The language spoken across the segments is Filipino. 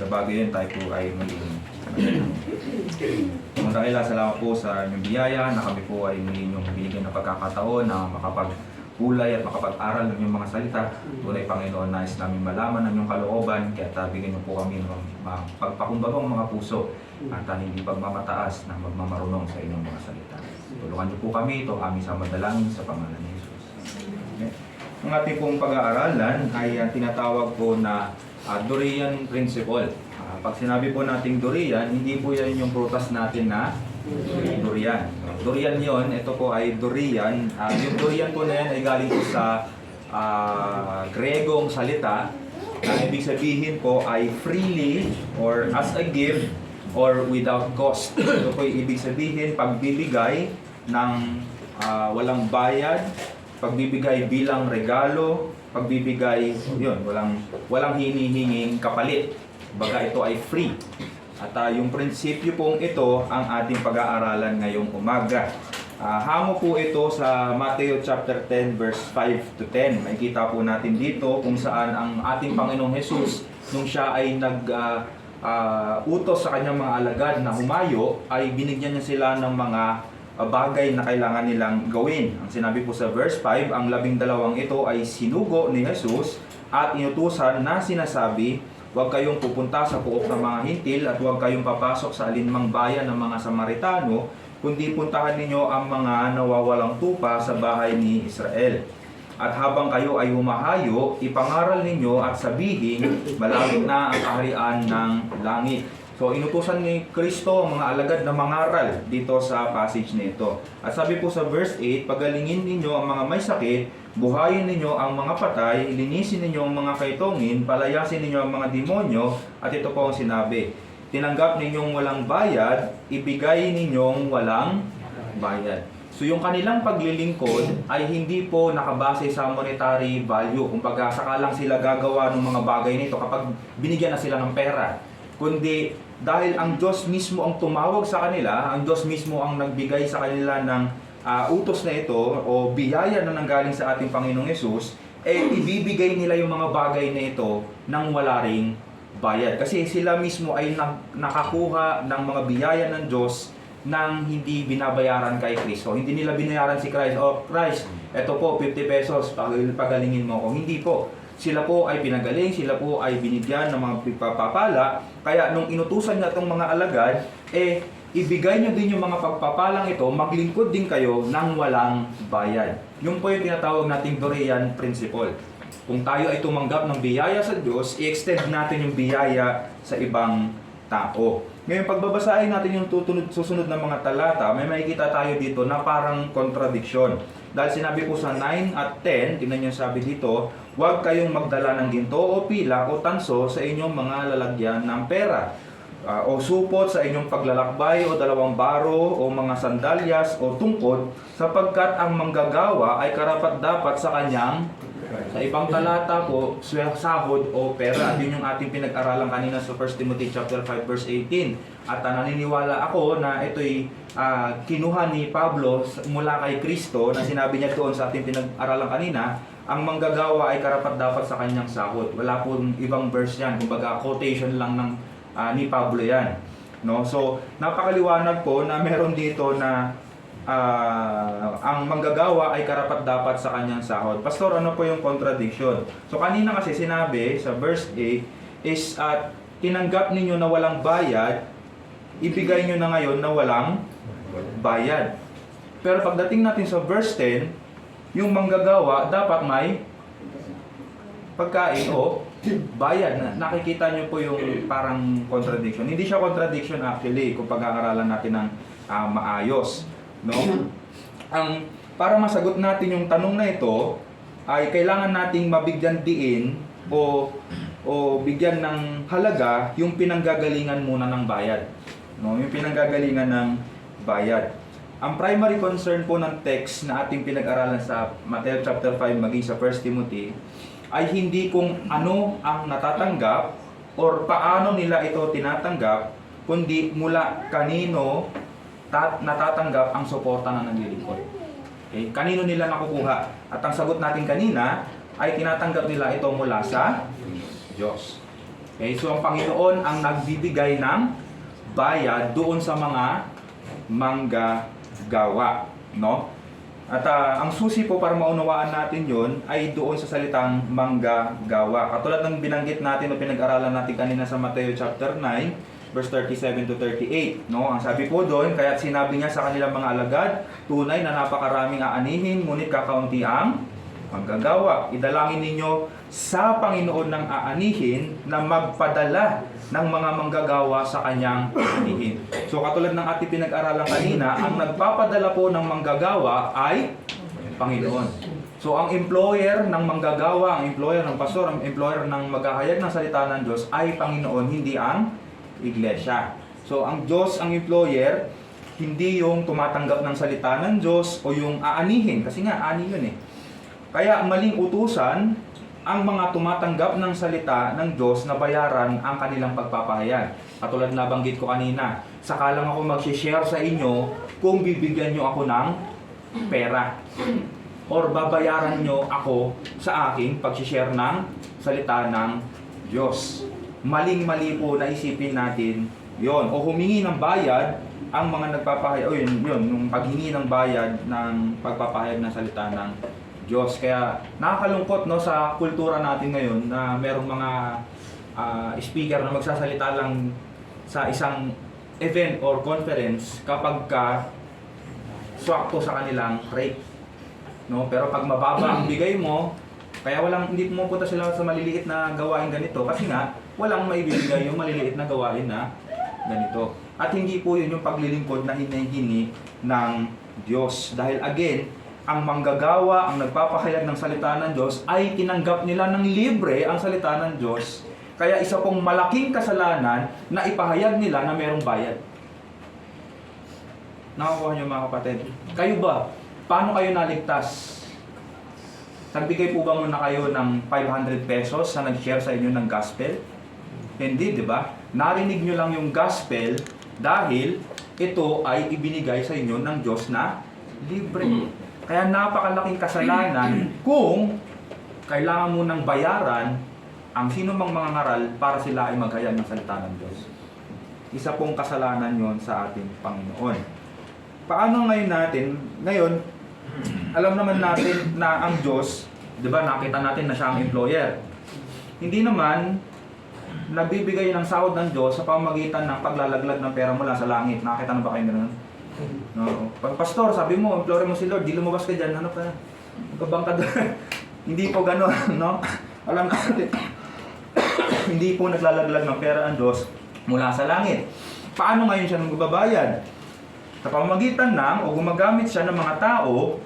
bago yun, tayo po ay muling Muna salamat po sa inyong biyaya na kami po ay muli inyong binigyan ng pagkakataon na makapag-ulay at makapag-aral ng inyong mga salita. Tunay Panginoon, nais namin malaman ng inyong kalooban, kaya bigyan niyo po kami ng pagpakumbabang mga puso at hindi pagmamataas na magmamarunong sa inyong mga salita. Tulungan niyo po kami, ito aming sa madalangin sa pangalan ni Jesus. Okay. Ang ating pong pag-aaralan ay tinatawag po na durian principle. Pag sinabi po nating durian, hindi po yan yung prutas natin na durian. Durian yon, ito po ay durian. Yung durian po na yan ay galing po sa Gregong salita na ibig sabihin po ay freely or as a gift or without cost. Ito po ay ibig sabihin pagbibigay ng walang bayad, pagbibigay bilang regalo, pagbibigay, yun, walang hinihinging kapalit. Baga ito ay free. At yung prinsipyo pong ito ang ating pag-aaralan ngayong umaga. Hango po ito sa Matthew chapter 10 verse 5 to 10. Makikita po natin dito kung saan ang ating Panginoong Jesus nung siya ay utos sa kanyang mga alagad na humayo, ay binigyan niya sila ng mga bagay na kailangan nilang gawin. Ang sinabi po sa verse 5, ang 12 ito ay sinugo ni Jesus at inutusan na sinasabi, huwag kayong pupunta sa pook ng mga hintil at huwag kayong papasok sa alinmang bayan ng mga Samaritano, kundi puntahan ninyo ang mga nawawalang tupa sa bahay ni Israel. At habang kayo ay humahayo, ipangaral ninyo at sabihin, malapit na ang kaharian ng langit. So, inutusan ni Kristo ang mga alagad na mangaral dito sa passage nito. At sabi po sa verse 8, pagalingin ninyo ang mga may sakit, buhayin ninyo ang mga patay, linisin ninyo ang mga kaitongin, palayasin ninyo ang mga demonyo, at ito po ang sinabi, tinanggap ninyong walang bayad, ibigay ninyong walang bayad. So, yung kanilang paglilingkod ay hindi po nakabase sa monetary value. Kumbaga, sakalang sila gagawa ng mga bagay nito kapag binigyan na sila ng pera. Kundi dahil ang Diyos mismo ang tumawag sa kanila, ang Diyos mismo ang nagbigay sa kanila ng utos na ito o biyaya na nanggaling sa ating Panginoong Yesus, ibibigay nila yung mga bagay na ito nang wala ring bayad. Kasi sila mismo ay nakakuha ng mga biyaya ng Diyos nang hindi binabayaran kay Kristo. Hindi nila binayaran si Christ, Christ, ito po 50 pesos, pagalingin mo ako. Hindi po. Sila po ay pinagaling, sila po ay binigyan ng mga pagpapala. Kaya nung inutusan niya itong mga alagad, ibigay niyo din yung mga pagpapalang ito, maglingkod din kayo nang walang bayad. Yung po yung tinatawag nating durian principle. Kung tayo ay tumanggap ng biyaya sa Diyos, i-extend natin yung biyaya sa ibang tao. Ngayon, pagbabasahin natin yung susunod na mga talata, may makikita tayo dito na parang contradiction. Dahil sinabi po sa 9 at 10, tingnan niyo sabi dito, huwag kayong magdala ng ginto o pila o tanso sa inyong mga lalagyan ng pera, o supot sa inyong paglalakbay o dalawang baro o mga sandalyas o tungkod, sapagkat ang manggagawa ay karapat-dapat sa kanyang, sa ibang talata po, sahod o pera. At yun yung ating pinag-aralan kanina sa 1 Timothy chapter 5 verse 18. At naniniwala ako na ito'y kinuha ni Pablo mula kay Kristo, na sinabi niya doon sa ating pinag-aralan kanina, ang manggagawa ay karapat-dapat sa kanyang sahod. Wala pong ibang verse yan. Kumbaga quotation lang ng ni Pablo yan. No? So, napakaliwanag po na meron dito na ang manggagawa ay karapat-dapat sa kanyang sahod. Pastor, ano po yung contradiction? So, kanina kasi sinabi sa verse 8 is tinanggap ninyo na walang bayad, ibigay nyo na ngayon na walang bayad. Pero pagdating natin sa verse 10, yung manggagawa dapat may pagkain o bayad. Nakikita nyo po yung parang contradiction. Hindi siya contradiction actually kung pag-aaralan natin ng maayos. No? Para masagot natin yung tanong na ito, ay kailangan nating mabigyan diin o bigyan ng halaga yung pinanggagalingan muna ng bayad. No? Yung pinanggagalingan ng bayad. Ang primary concern po ng text na ating pinag-aralan sa Matthew chapter 5 maging sa 1 Timothy ay hindi kung ano ang natatanggap or paano nila ito tinatanggap, kundi mula kanino natatanggap ang suporta na naglilingkod. Okay? Kanino nila nakukuha? At ang sagot natin kanina ay tinatanggap nila ito mula sa Diyos. Okay, so ang Panginoon ang nagbibigay ng bayad doon sa mga manggagawa, no? At ang susi po para maunawaan natin yon ay doon sa salitang manggagawa. Katulad ng binanggit natin o pinag-aralan natin kanina sa Mateo chapter 9, verse 37 to 38. No? Ang sabi po doon, kaya't sinabi niya sa kanilang mga alagad, tunay na napakaraming aanihin, ngunit kakaunti ang manggagawa. Idalangin ninyo sa Panginoon ng aanihin na magpadala ng mga manggagawa sa kanyang aanihin. So katulad ng ating pinag-aralan kanina, ang nagpapadala po ng manggagawa ay Panginoon. So ang employer ng manggagawa, ang employer ng pastor, ang employer ng maghahayag ng salita ng Diyos ay Panginoon, hindi ang iglesia. So ang Diyos ang employer, hindi yung tumatanggap ng salita ng Diyos o yung aanihin. Kasi nga, ani yun eh. Kaya maling utusan ang mga tumatanggap ng salita ng Diyos na bayaran ang kanilang pagpapahayag. Katulad na banggit ko kanina, saka lang ako mag-share sa inyo kung bibigyan nyo ako ng pera. Or babayaran nyo ako sa aking pag-share ng salita ng Diyos. Maling-mali po na isipin natin yon. O humingi ng bayad ang mga nagpapahayag, o yun, yung paghingi ng bayad ng pagpapahayag ng salita ng Diyos. Kaya nakakalungkot no sa kultura natin ngayon na merong mga speaker na magsasalita lang sa isang event or conference kapag swakto sa kanilang rate. No? Pero pag mababa ang bigay mo, kaya hindi pumupunta sila sa maliliit na gawain ganito kasi nga walang maibibigay yung maliliit na gawain na ganito. At hindi po yun yung paglilingkod na hinihingi ng Diyos. Dahil again, ang manggagawa, ang nagpapahayag ng salita ng Diyos ay tinanggap nila ng libre ang salita ng Diyos. Kaya isa pong malaking kasalanan na ipahayag nila na mayroong bayad. Nakakuha niyo mga kapatid? Kayo ba? Paano kayo naligtas? Nagbigay po ba muna kayo ng 500 pesos sa nag-share sa inyo ng gospel? Hindi, di ba? Narinig nyo lang yung gospel dahil ito ay ibinigay sa inyo ng Diyos na libre. Kaya napakalaking kasalanan kung kailangan mo ng bayaran ang sino mang mga ngaral para sila ay maghayag ng salita ng Diyos. Isa pong kasalanan yon sa ating Panginoon. Paano ngayon, alam naman natin na ang Diyos, di ba, nakita natin na siya ang employer. Hindi naman nagbibigay ng sahod ng Diyos sa pamamagitan ng paglalaglag ng pera mula sa langit. Nakita na ba kayo gano'n? No. Pag pastor, sabi mo, implore mo si Lord, di lumabas ka dyan, ano ka? Magkabang ka doon. Hindi po gano'n, no? Alam natin, hindi po naglalaglag ng pera ang Diyos mula sa langit. Paano ngayon siya magbabayad? Sa pamamagitan ng, o gumagamit siya ng mga tao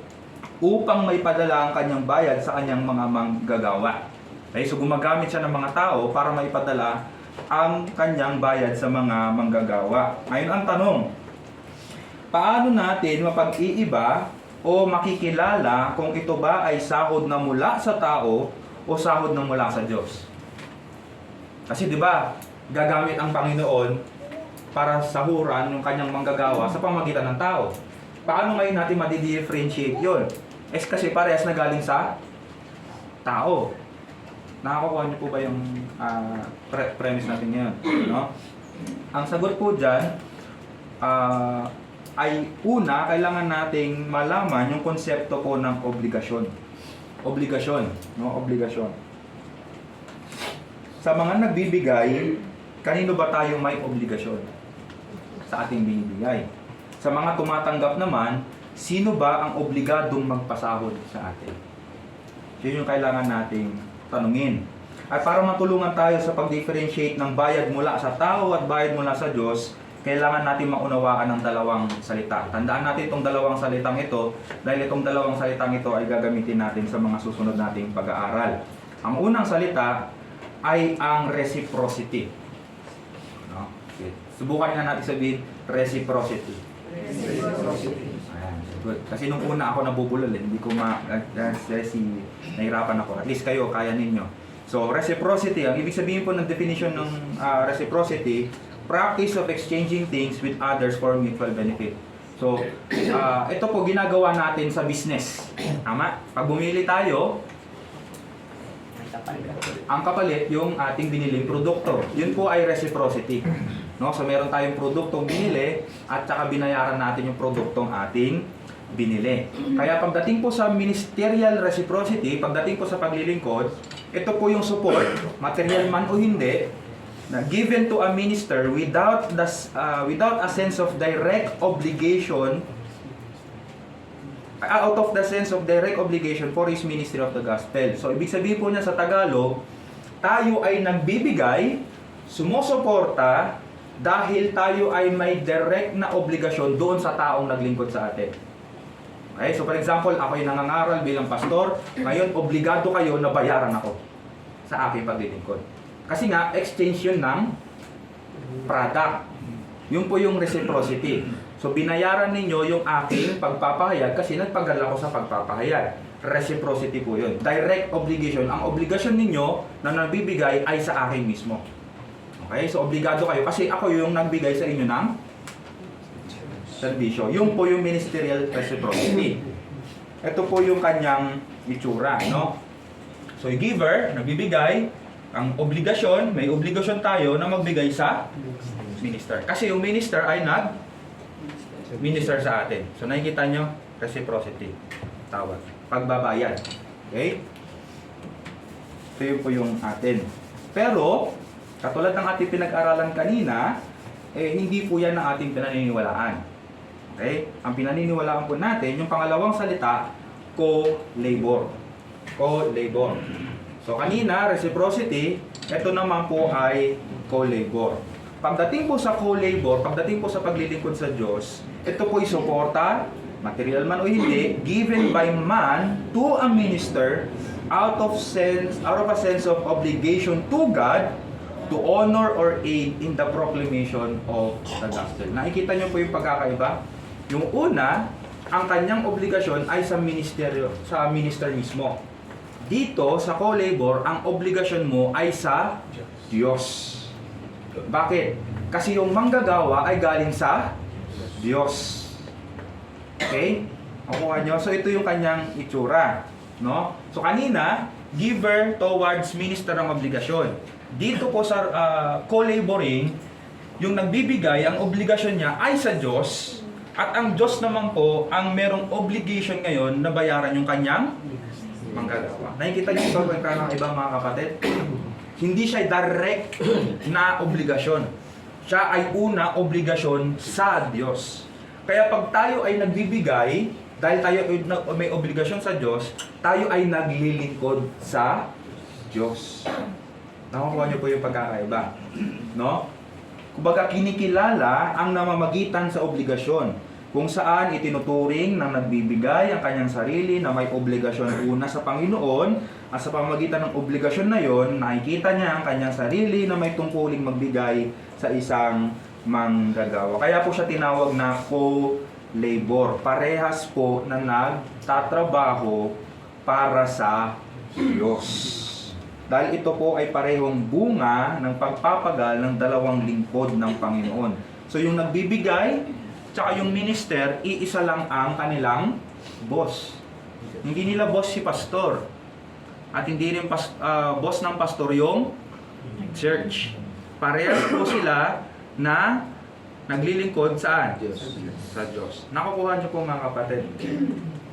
upang may padala ang kanyang bayad sa kanyang mga manggagawa. Okay, so gumagamit siya ng mga tao para maipadala ang kanyang bayad sa mga manggagawa. Ngayon ang tanong, paano natin mapag-iiba o makikilala kung ito ba ay sahod na mula sa tao o sahod na mula sa Diyos? Kasi di ba, gagamit ang Panginoon para sahuran yung kanyang manggagawa sa pamamagitan ng tao. Paano ngayon natin madi-differentiate yun? Kasi parehas na galing sa tao. Nakakuha niyo po ba yung premise natin ngayon? No? Ang sagot po dyan, ay una, kailangan nating malaman yung konsepto po ng obligasyon. Obligasyon, no? Obligasyon. Sa mga nagbibigay, kanino ba tayo may obligasyon sa ating binibigay? Sa mga tumatanggap naman, sino ba ang obligadong magpasahod sa atin? Yun yung kailangan nating tanungin. At para matulungan tayo sa pag-differentiate ng bayad mula sa tao at bayad mula sa Diyos, kailangan natin maunawaan ang dalawang salita. Tandaan natin itong dalawang salitang ito dahil itong dalawang salitang ito ay gagamitin natin sa mga susunod nating pag-aaral. Ang unang salita ay ang reciprocity. No? Okay. Subukan nga natin sabihin, reciprocity. Reciprocity. Ayan, good. Kasi nung una ako nabubulol, hindi ko nahirapan ako. At least kayo, kaya ninyo. So, reciprocity, ang ibig sabihin po ng definition ng reciprocity, practice of exchanging things with others for mutual benefit. So, ito po ginagawa natin sa business. Tama? Pag bumili tayo, Ang kapalit, yung ating biniling produkto. Yun po ay reciprocity. No? So meron tayong produktong binili at saka binayaran natin yung produktong ating binili. Kaya pagdating po sa ministerial reciprocity, pagdating po sa paglilingkod, ito po yung support, material man o hindi, na given to a minister without a sense of direct obligation, out of the sense of direct obligation for his ministry of the gospel. So ibig sabihin po niya sa Tagalog, tayo ay nagbibigay, sumusuporta dahil tayo ay may direct na obligasyon doon sa taong naglingkod sa atin. Okay? So for example, ako ay nangangaral bilang pastor, ngayon obligado kayo na bayaran ako sa aking paglilingkod. Kasi nga, exchange yun ng product. Yun po yung reciprocity. So binayaran ninyo yung aking pagpapahayag kasi nagpagal ako sa pagpapahayag. Reciprocity po yun. Direct obligation. Ang obligasyon ninyo na nabibigay ay sa akin mismo. Okay? So obligado kayo kasi ako yung nagbigay sa inyo ng serbisyo. Yun po yung ministerial reciprocity. Ito po yung kanyang itsura, no? So yung giver, nagbibigay, ang obligasyon, may obligasyon tayo na magbigay sa minister. Kasi yung minister ay nag-minister sa atin. So nakikita nyo, reciprocity. Tawag. Pagbabayad. Okay? Ito yun po yung atin. Pero, katulad ng ating pinag-aralan kanina, hindi po yan ang ating pinaniniwalaan. Okay? Ang pinaniniwalaan po natin, yung pangalawang salita, co-labor. Co-labor. So kanina, reciprocity, ito naman po ay co-labor. Pagdating po sa co-labor, pagdating po sa paglilingkod sa Diyos, ito po ay suporta, material man o hindi, given by man to a minister out of a sense of obligation to God to honor or aid in the proclamation of the gospel. Nakikita niyo po yung pagkakaiba? Yung una, ang kanyang obligasyon ay sa minister mismo. Dito, sa co-labor, ang obligasyon mo ay sa Diyos. Bakit? Kasi yung manggagawa ay galing sa Diyos. Okay? Makuha nyo? So, ito yung kanyang itsura. No? So, kanina, giver towards minister ang obligasyon. Dito po sa co-laboring, yung nagbibigay, ang obligasyon niya ay sa Diyos. At ang Diyos naman po, ang merong obligation ngayon na bayaran yung kanyang manggagawa. Nakikita niyo ito ng ibang mga kapatid? Hindi siya direct na obligasyon. Siya ay una obligasyon sa Diyos. Kaya pag tayo ay nagbibigay, dahil tayo may obligasyon sa Diyos, tayo ay naglilingkod sa Diyos. Nakukuha niyo po yung pagkakaiba. No? Kumbaga kinikilala ang namamagitan sa obligasyon. Kung saan itinuturing ng nagbibigay ang kanyang sarili na may obligasyon una sa Panginoon at sa pamamagitan ng obligasyon na yon, nakikita niya ang kanyang sarili na may tungkuling magbigay sa isang manggagawa. Kaya po siya tinawag na co-labor. Parehas po na nagtatrabaho para sa Diyos. Dahil ito po ay parehong bunga ng pagpapagal ng dalawang lingkod ng Panginoon. So yung nagbibigay tsaka yung minister, iisa lang ang kanilang boss. Hindi nila boss si pastor. At hindi rin boss ng pastor yung church. Parehas po sila na naglilingkod saan? Sa Diyos. Nakukuha niyo po mga kapatid.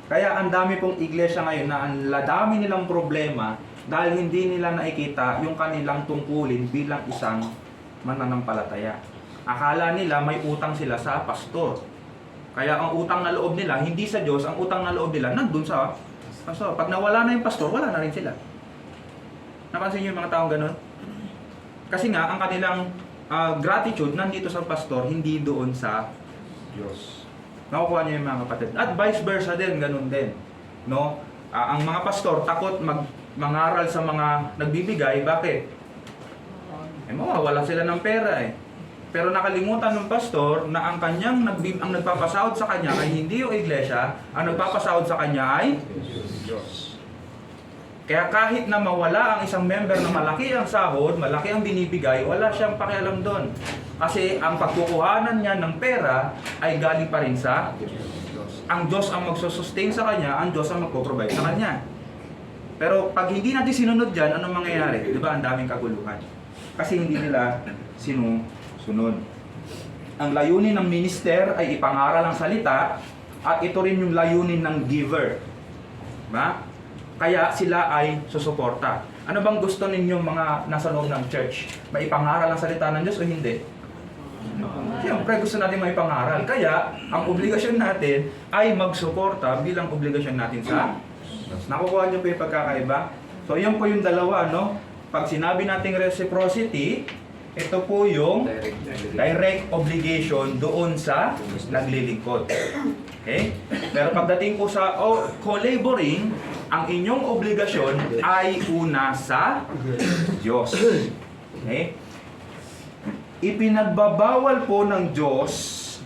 Kaya ang dami pong iglesia ngayon na ang dami nilang problema dahil hindi nila nakikita yung kanilang tungkulin bilang isang mananampalataya. Akala nila may utang sila sa pastor. Kaya ang utang na loob nila, hindi sa Diyos, ang utang na loob nila nandun sa pastor. Pag nawala na yung pastor, wala na rin sila. Napansin niyo yung mga taong ganun? Kasi nga, ang kanilang gratitude nandito sa pastor, hindi doon sa Diyos. Nakukuha niyo yung mga kapatid. At vice versa din, ganun din. No? Ang mga pastor, takot mangaral sa mga nagbibigay. Bakit? Mawawala sila ng pera eh. Pero nakalimutan ng pastor na ang kanyang ang nagpapasahod sa kanya ay hindi yung iglesia, ang nagpapasahod sa kanya ay Diyos. Kaya kahit na mawala ang isang member na malaki ang sahod, malaki ang binibigay, wala siyang pakialam doon. Kasi ang pagkukuhanan niya ng pera ay galing pa rin sa Diyos. Ang Diyos ang magsusustain sa kanya, ang Diyos ang magpo-provide sa kanya. Pero pag hindi natin sinunod dyan, anong mangyayari? Di ba? Ang daming kaguluhan. Kasi hindi nila sinusunod. Ang layunin ng minister ay ipangaral ang salita at ito rin yung layunin ng giver. Diba? Kaya sila ay susuporta. Ano bang gusto ninyong mga nasa loob ng church? Maipangaral ang salita ng Diyos o hindi? Siyempre gusto natin maipangaral. Kaya ang obligasyon natin ay magsuporta bilang obligasyon natin sa Diyos. Nakukuha niyo po yung pagkakaiba? So yan po yung dalawa, no? Pag sinabi nating reciprocity, ito po yung direct obligation doon sa naglilingkod. Okay? Pero pagdating po sa co-laboring, ang inyong obligasyon ay una sa Diyos. Okay? Ipinagbabawal po ng Diyos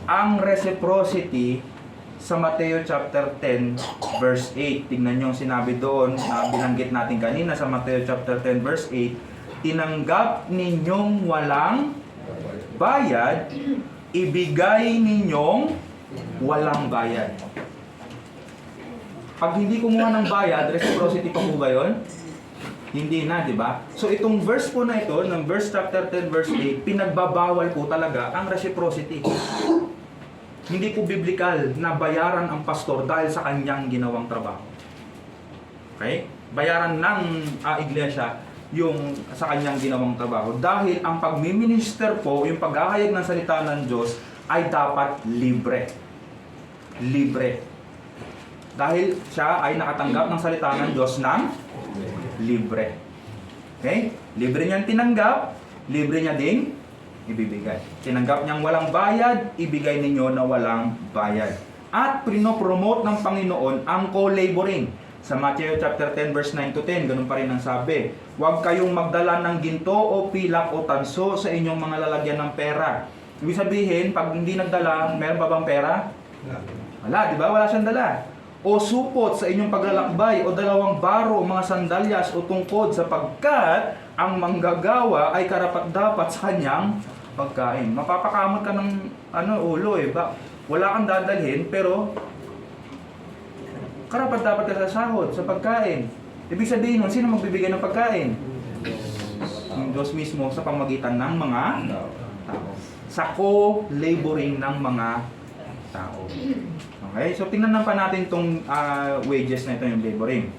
ang reciprocity sa Mateo chapter 10 verse 8. Tingnan niyo ang sinabi doon na binanggit natin kanina sa Mateo chapter 10 verse 8. Tinanggap ninyong walang bayad, ibigay ninyong walang bayad. Pag hindi kumuha ng bayad, reciprocity pa po ba yun? Hindi na, di ba? So itong verse po na ito, ng verse chapter 10 verse 8, pinagbabawal po talaga ang reciprocity. Hindi po biblikal na bayaran ang pastor dahil sa kanyang ginawang trabaho. Okay? Bayaran ng iglesia yung sa kanyang ginawang trabaho. Dahil ang pagmiminister po, yung paghahayag ng salita ng Diyos, ay dapat libre. Libre. Dahil siya ay nakatanggap ng salita ng Diyos ng libre. Okay? Libre niyang tinanggap, libre niya ding ibibigay. Tinanggap niyang walang bayad, ibigay ninyo na walang bayad. At pinopromote ng Panginoon ang co-laboring. Sa Matthew chapter 10 verse 9 to 10, ganun pa rin ang sabi. Huwag kayong magdala ng ginto o pilak o tanso sa inyong mga lalagyan ng pera. Ibig sabihin, pag hindi nagdala, meron pa bang pera? Wala, di ba? Wala siyang dala. O supot sa inyong paglalakbay, o dalawang baro, mga sandalyas o tungkod, sapagkat ang manggagawa ay karapat-dapat sa kanyang pagkain. Mapapakamot ka ng ulo eh. Wala kang dadalhin, pero karapat-dapat ka sa sahod, sa pagkain. Ibig sabihin nun, sino magbibigay ng pagkain? Yung Diyos mismo sa pamagitan ng mga tao. Sa co-laboring ng mga tao. Okay, so tingnan pa natin itong wages na ito, yung laboring.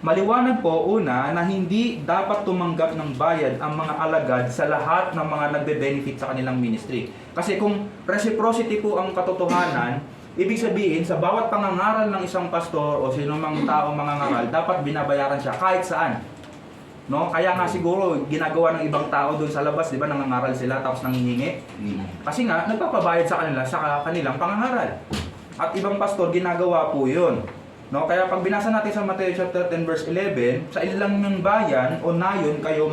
Maliwanag po, una, na hindi dapat tumanggap ng bayad ang mga alagad sa lahat ng mga nagbe-benefit sa kanilang ministry. Kasi kung reciprocity po ang katotohanan, ibig sabihin, sa bawat pangangaral ng isang pastor o sino mang tao mangangaral, dapat binabayaran siya kahit saan. No? Kaya nga siguro ginagawa ng ibang tao doon sa labas, 'di ba, nangangaral sila tapos nanghihingi. Kasi nga nagpapabayad sa kanila sa kanilang pangangaral. At ibang pastor ginagawa po 'yun. No? Kaya pag binasa natin sa Matthew chapter 10 verse 11, sa ilang yung bayan o nayon kayo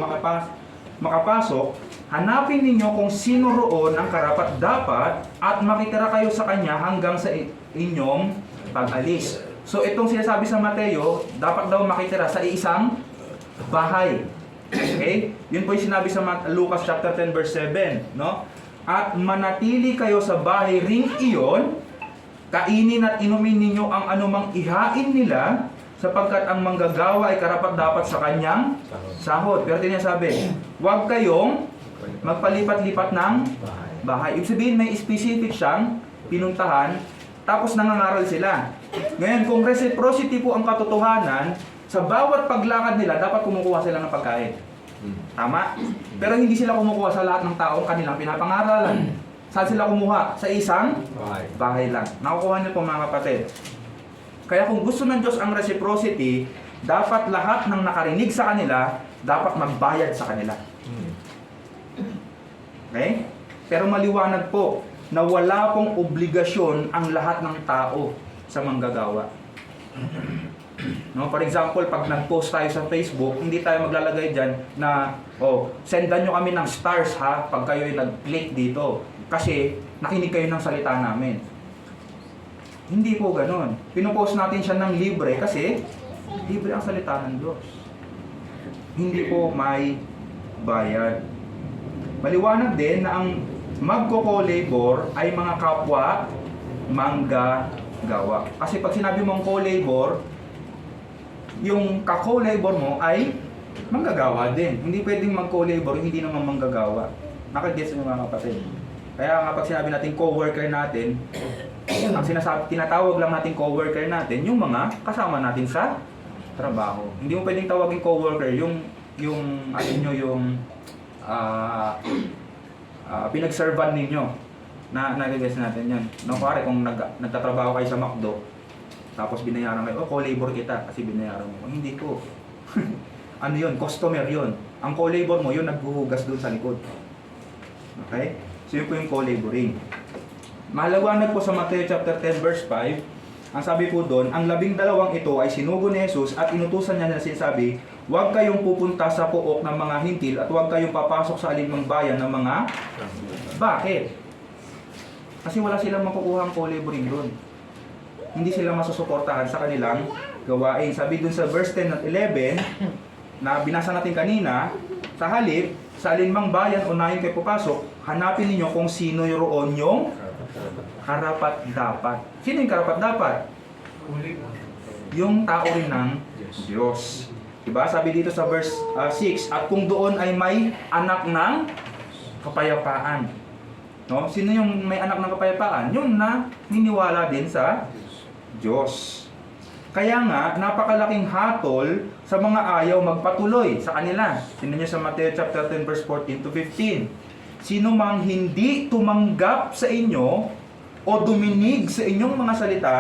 makapasok, hanapin ninyo kung sino roon ang karapat-dapat at makitira kayo sa kanya hanggang sa inyong pag-alis. So itong sinasabi sa Mateo, dapat daw makitira sa isang bahay. Okay? Yun po yung sinabi sa Lucas chapter 10 verse 7, no? At manatili kayo sa bahay ring iyon, kainin at inumin ninyo ang anumang ihain nila, sapagkat ang manggagawa ay karapat-dapat sa kanyang sahod. Pero sinasabi, huwag kayong magpalipat-lipat ng bahay. Ibig sabihin, may specific siyang pinuntahan, tapos nangangaral sila. Ngayon, kung reciprocity po ang katotohanan, sa bawat paglakad nila, dapat kumukuha sila ng pagkain. Tama? Pero hindi sila kumukuha sa lahat ng taong kanilang pinapangaralan. Saan sila kumuha? Sa isang bahay lang. Nakukuha niyo po mga kapatid. Kaya kung gusto ng Diyos ang reciprocity, dapat lahat ng nakarinig sa kanila, dapat magbayad sa kanila. Okay? Pero maliwanag po na wala pong obligasyon ang lahat ng tao sa manggagawa. No, for example, pag nag-post tayo sa Facebook, hindi tayo maglalagay dyan na, sendan nyo kami ng stars ha, pag kayo ay nag-click dito. Kasi nakinig kayo ng salita namin. Hindi po ganun. Pinupost natin siya ng libre kasi libre ang salita ng Diyos. Hindi po may bayad. Maliwanag din na ang magko-co-labor ay mga kapwa manggagawa. Kasi pag sinabi mong co-labor, yung ka-co-labor mo ay manggagawa din. Hindi pwedeng mag-co-labor, hindi naman manggagawa. Nakagets nyo mga kapatid. Kaya nga pag sinabi natin co-worker natin, ang tinatawag lang natin co-worker natin, yung mga kasama natin sa trabaho. Hindi mo pwedeng tawagin co-worker yung ano nyo, yung pinag-servan ninyo na nagagets natin yan. No, pare, kung nagtatrabaho kayo sa McDo, tapos binayaran kayo, co-labor kita kasi binayaran mo. Hindi ko. Ano yun? Customer yun. Ang co-labor mo, yun naghuhugas doon sa likod. Okay? So yun po yung co-laboring. Mahalawanag po sa Mateo chapter 10 verse 5, ang sabi po doon, ang 12 ito ay sinugo ni Jesus at inutusan niya na sinasabi, huwag kayong pupunta sa puok ng mga hintil at huwag kayong papasok sa alinmang bayan ng mga... Bakit? Kasi wala silang makukuhang co-laboring doon. Hindi sila masusuportahan sa kanilang gawain. Sabi doon sa verse 10 at 11, na binasa natin kanina, sa halip, sa alinmang bayan unahin kayo papasok, hanapin ninyo kung sino yoroon yung karapat-dapat. Sino yung karapat-dapat? Yung tao rin ng Diyos. Diba? Sabi dito sa verse 6, at kung doon ay may anak ng kapayapaan. No? Sino yung may anak ng kapayapaan? Yung na niniwala din sa Diyos. Kaya nga, napakalaking hatol sa mga ayaw magpatuloy sa kanila. Tingnan niyo sa Mateo chapter 10 verse 14 to 15. Sino mang hindi tumanggap sa inyo o duminig sa inyong mga salita,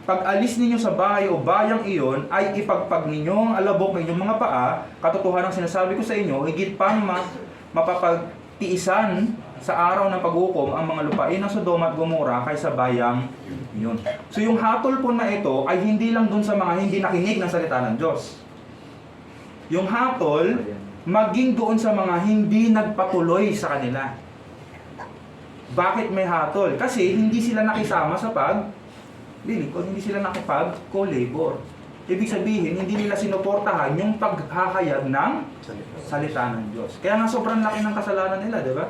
pag alis ninyo sa bahay o bayang iyon, ay ipagpag ninyo ang alabok ng inyong mga paa. Katotohanan ang sinasabi ko sa inyo, higit pang mapapagtiisan sa araw ng paghukom ang mga lupain ng Sodoma at Gomora kaysa bayang yun. So yung hatol po na ito ay hindi lang dun sa mga hindi nakinig ng salita ng Diyos. Yung hatol, maging doon sa mga hindi nagpatuloy sa kanila. Bakit may hatol? Kasi hindi sila nakisama sa paglilingkod, hindi sila nakipag-co-labor. Ibig sabihin, hindi nila sinuportahan yung paghahayag ng salita ng Diyos. Kaya nga sobrang laki ng kasalanan nila, di ba?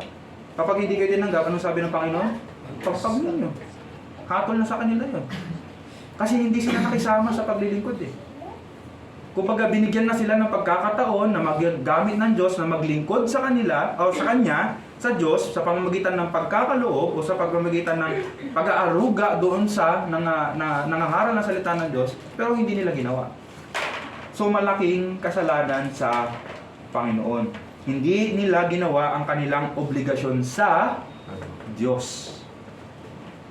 Kapag hindi kayo tinanggap, anong sabi ng Panginoon? Pagpag ninyo. Hatol na sa kanila yun. Kasi hindi sila nakisama sa paglilingkod eh. Kumbaga binigyan na sila ng pagkakataon na maggamit ng Diyos na maglingkod sa kanila o sa Kanya, sa Diyos, sa pamamagitan ng pagkakaloob o sa pamamagitan ng pag-aaruga doon sa nangangaral ng salita ng Diyos, pero hindi nila ginawa. So malaking kasalanan sa Panginoon. Hindi nila ginawa ang kanilang obligasyon sa Diyos.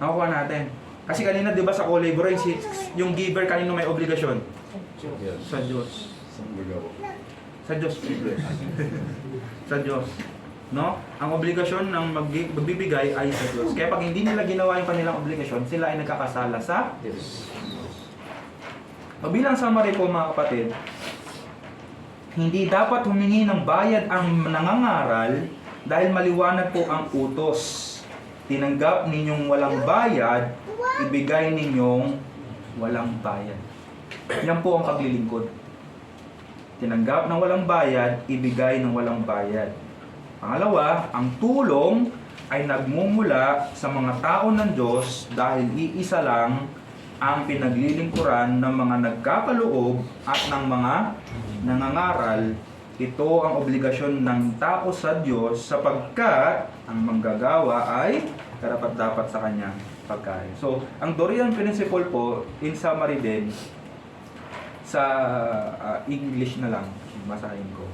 Nakuha natin. Kasi kanina, di ba sa co-labor, yung giver kanino may obligasyon? Sa Diyos. Sa Diyos. Sa Diyos. No? Ang obligasyon ng magbibigay ay sa Diyos. Kaya pag hindi nila ginawa yung kanilang obligasyon, sila ay nagkakasala sa Diyos. Bilang summary po mga kapatid, hindi dapat humingi ng bayad ang nangangaral dahil maliwanag po ang utos. Tinanggap ninyong walang bayad, ibigay ninyong walang bayad. Yan po ang paglilingkod. Tinanggap ng walang bayad, ibigay ng walang bayad. Pangalawa, ang tulong ay nagmumula sa mga tao ng Diyos dahil iisa lang ang pinaglilingkuran ng mga nagkakaloob at ng mga nangangaral. Ito ang obligasyon ng tao sa Diyos sapagkat ang manggagawa ay karapat-dapat sa kanyang pagkain. So, ang Dorian Principle po, in summary din, sa English na lang, basahin ko.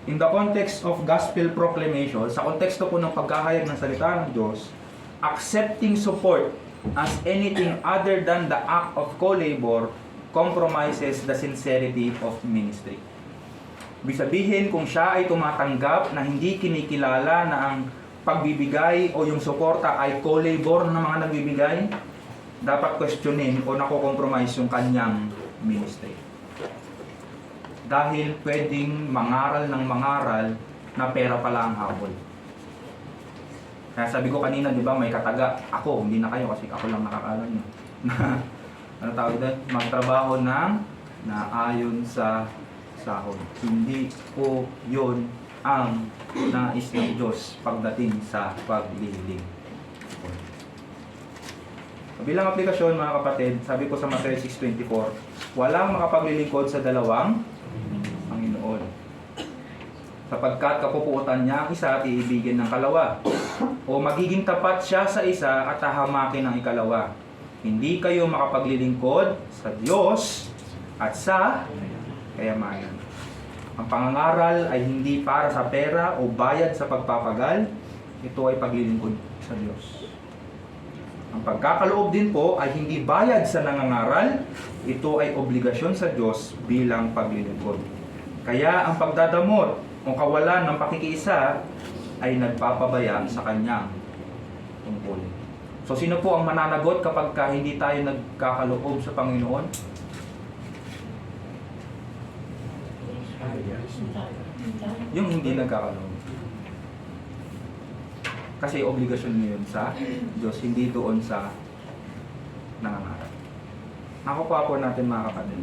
In the context of gospel proclamation, sa konteksto po ng pagkahayag ng salita ng Diyos, accepting support as anything other than the act of co-labor compromises the sincerity of ministry. Ibig sabihin, kung siya ay tumatanggap na hindi kinikilala na ang pagbibigay o yung suporta ay co-labor ng mga nagbibigay, dapat questionin o nako-compromise yung kanyang ministry. Dahil pwedeng mangaral ng mangaral na pera pala ang habol. Kaya sabi ko kanina, di ba, may kataga. Ako, hindi na kayo kasi ako lang nakakaalam nyo. Ano tawag doon? Magtrabaho ng naayon sa sahod. Hindi po yun ang nais ng Diyos pagdating sa pagliling. Bilang aplikasyon mga kapatid, sabi ko sa Mateo 6:24, walang makapaglilingkod sa dalawang Panginoon. Sapagkat kapupuotan niya ang isa at iibigin ng kalawa. O magiging tapat siya sa isa at hahamakin ng ikalawa. Hindi kayo makapaglilingkod sa Diyos at sa kayamanan. Ang pangangaral ay hindi para sa pera o bayad sa pagpapagal. Ito ay paglilingkod sa Diyos. Ang pagkakaloob din po ay hindi bayad sa nangangaral. Ito ay obligasyon sa Diyos bilang paglilingkod. Kaya ang pagdadamot o kawalan ng pakikiisa ay nagpapabaya sa kanyang tungkulin. So sino po ang mananagot kapag hindi tayo nagkakaloob sa Panginoon? Yung hindi nagkakaloob. Kasi obligasyon niyo yun sa Diyos, hindi doon sa nangangarap. Nakukuha po natin mga kapatid.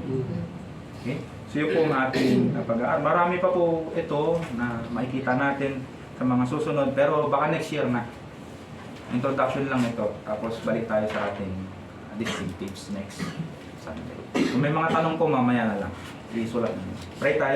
Okay? So yun po ang ating pag-aaral. Marami pa po ito na makikita natin sa mga susunod, pero baka next year na. Introduction lang ito, tapos balik tayo sa ating distinctives next Sunday. Kung may mga tanong po, mamaya na lang. Isulat. Pray tayo.